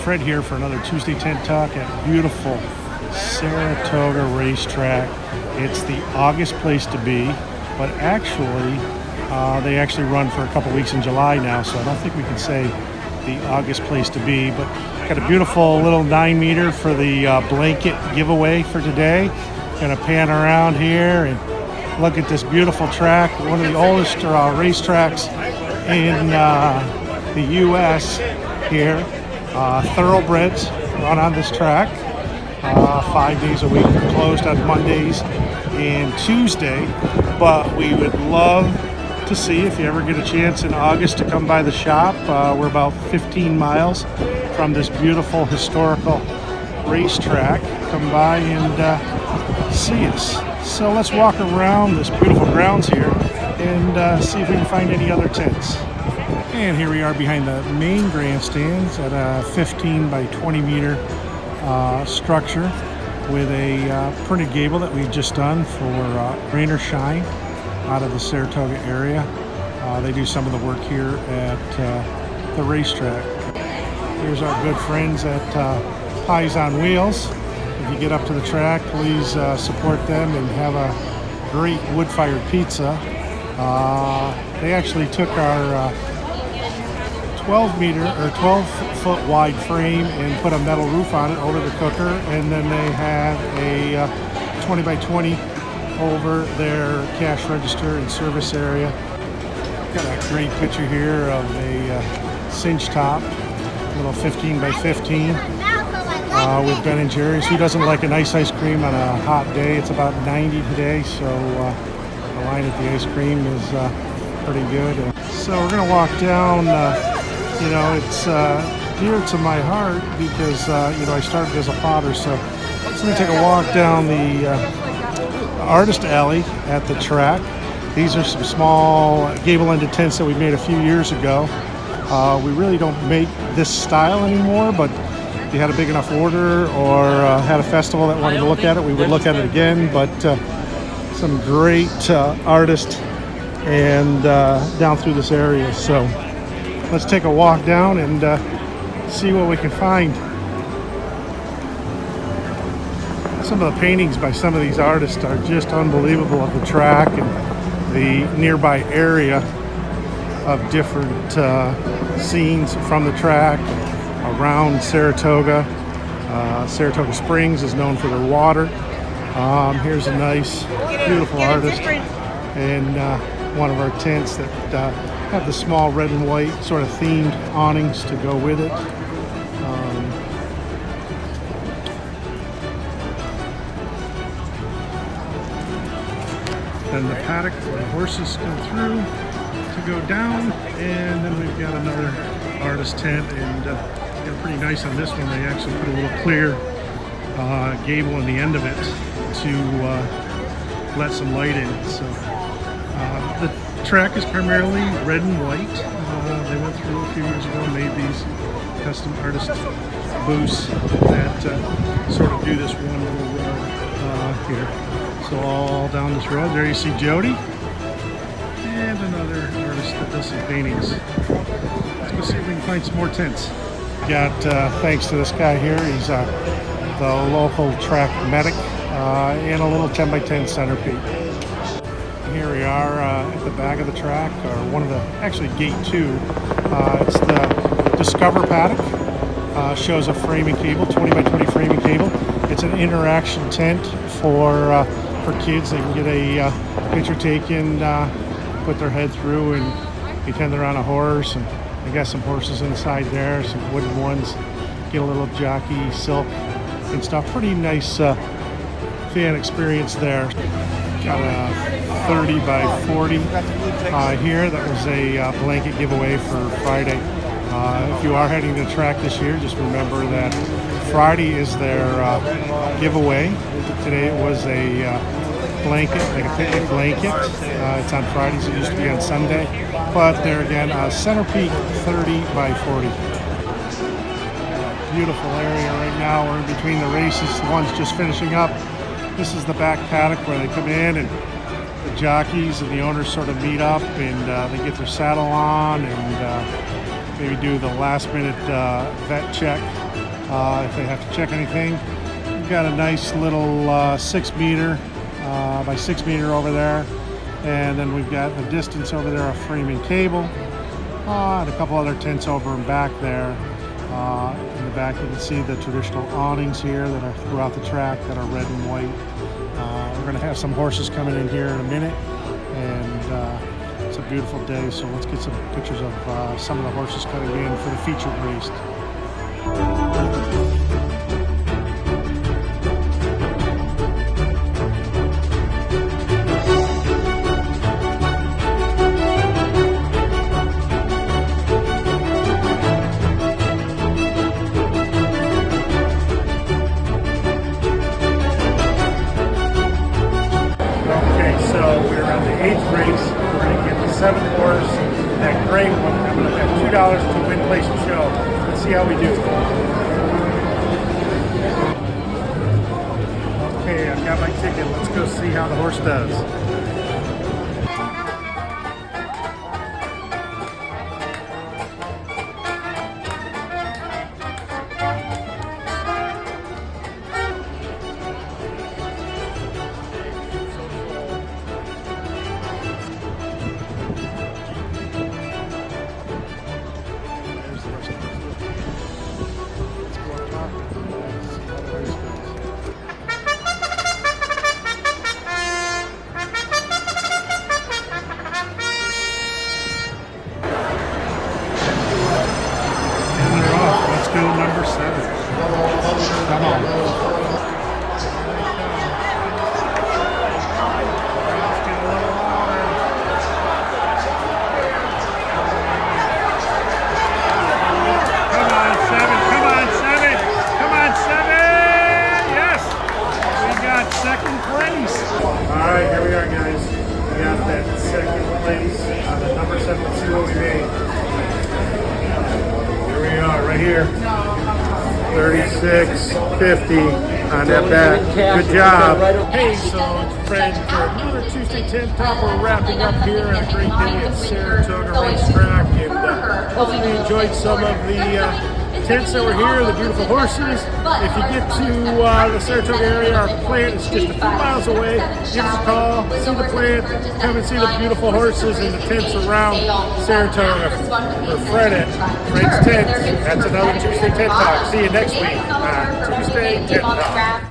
Fred here for another Tuesday Tent Talk at beautiful Saratoga Racetrack. It's the August place to be, but actually they actually run for a couple weeks in July now, so I don't think we can say the August place to be, but got a beautiful little 9-meter for the blanket giveaway for today. Gonna pan around here and look at this beautiful track, one of the oldest racetracks in the U.S. here. Thoroughbreds run on this track 5 days a week. They're closed on Mondays and Tuesday, but we would love to see if you ever get a chance in August to come by the shop. We're about 15 miles from this beautiful historical racetrack. Come by and see us. So let's walk around this beautiful grounds here and see if we can find any other tents. And here we are behind the main grandstands at a 15 by 20 meter structure with a printed gable that we've just done for rain or shine out of the Saratoga area. They do some of the work here at the racetrack. Here's our good friends at Pies on Wheels. If you get up to the track, please support them and have a great wood-fired pizza. They actually took our 12 foot wide frame and put a metal roof on it over the cooker, and then they had a 20 by 20 over their cash register and service area. Got a great picture here of a cinch top, little 15 by 15 with Ben & Jerry's. Who doesn't like a nice ice cream on a hot day? It's about 90 today, so the line at the ice cream is pretty good. So we're gonna walk down. It's dear to my heart because I started as a potter, so let's take a walk down the artist alley at the track. These are some small gable-ended tents that we made a few years ago. We really don't make this style anymore, but if you had a big enough order or had a festival that wanted to look at it, we would look at it again. But some great artists and down through this area. So let's take a walk down and see what we can find. Some of the paintings by some of these artists are just unbelievable of the track and the nearby area of different scenes from the track around Saratoga. Saratoga Springs is known for their water. Here's a nice, beautiful artist and one of our tents that have the small red and white sort of themed awnings to go with it. Then the paddock where the horses come through to go down, and then we've got another artist tent, and got pretty nice on this one. They actually put a little clear gable on the end of it to let some light in. So the track is primarily red and white. They went through a few years ago and made these custom artist booths that sort of do this one little row here. So all down this road, there you see Jody and another artist that does some paintings. Let's go see if we can find some more tents. Got thanks to this guy here. He's the local track medic and a little 10 by 10 centerpiece. Here we are at the back of the track, or one of the, actually gate 2. It's the Discover paddock. Shows a framing cable, 20 by 20 framing cable. It's an interaction tent for kids. They can get a picture taken, put their head through and pretend they're on a horse. And I got some horses inside there, some wooden ones. Get a little jockey silk and stuff. Pretty nice fan experience there. Got a 30 by 40 here. That was a blanket giveaway for Friday. If you are heading to the track this year, just remember that Friday is their giveaway. Today it was a blanket, like a picnic blanket. It's on Fridays. It used to be on Sunday. But there again, Center Peak 30 by 40. Beautiful area right now. We're in between the races. The one's just finishing up. This is the back paddock where they come in and the jockeys and the owners sort of meet up and they get their saddle on and maybe do the last minute vet check if they have to check anything. We've got a nice little 6 meter by 6 meter over there, and then we've got the distance over there of framing cable, and a couple other tents over and back there. In the back you can see the traditional awnings here that are throughout the track that are red and white. We're going to have some horses coming in here in a minute, and it's a beautiful day, so let's get some pictures of some of the horses coming in for the featured race. Seventh horse, that gray one. I'm going to bet $2 to win, place, and show. Let's see how we do. Okay, I've got my ticket. Let's go see how the horse does. Number 7. Come on. Second place. All right, here we are, guys. We got that second place on the number 7. Let's see what we made. Here we are, right here. 36.50 on that bat. Good job. Hey, so it's Fred for another Tuesday Tent Top. We're wrapping up here on a great day at Saratoga Race Track, and hopefully you enjoyed some of the tents that were here, the beautiful horses. If you get to the Saratoga area, our plant is just a few miles away. Give us a call, see the plant, come and see the beautiful horses and the tents around Saratoga. For Fred at Fred's Tents, that's another Tuesday Tent Talk. See you next week on Tuesday Tent Talk.